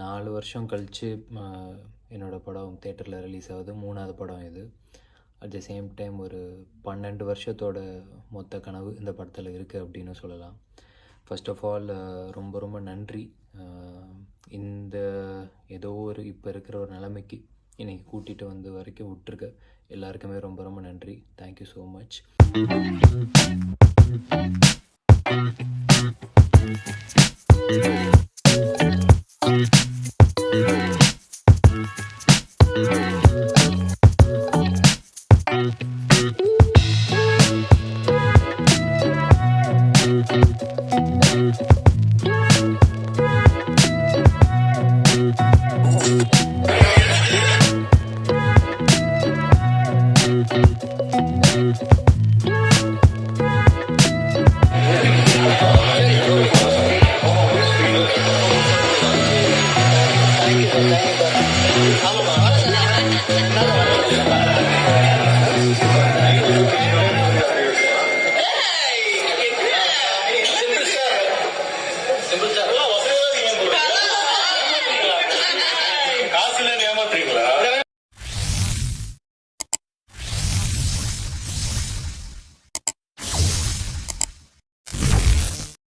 4 வருஷம் கழித்து என்னோடய படம் தேட்டரில் ரிலீஸ் ஆகுது. 3வது படம் இது. அட் த சேம் டைம் ஒரு 12 வருஷத்தோட மொத்த கனவு இந்த படத்தில் இருக்குது அப்படின்னு சொல்லலாம். ஃபர்ஸ்ட் ஆஃப் ஆல் ரொம்ப ரொம்ப நன்றி. இந்த ஏதோ ஒரு இப்போ இருக்கிற ஒரு நிலைமைக்கு இன்றைக்கி கூட்டிகிட்டு வந்து வரைக்கும் விட்டுருக்க எல்லாருக்குமே ரொம்ப ரொம்ப நன்றி. Thank you so much. Simple sir.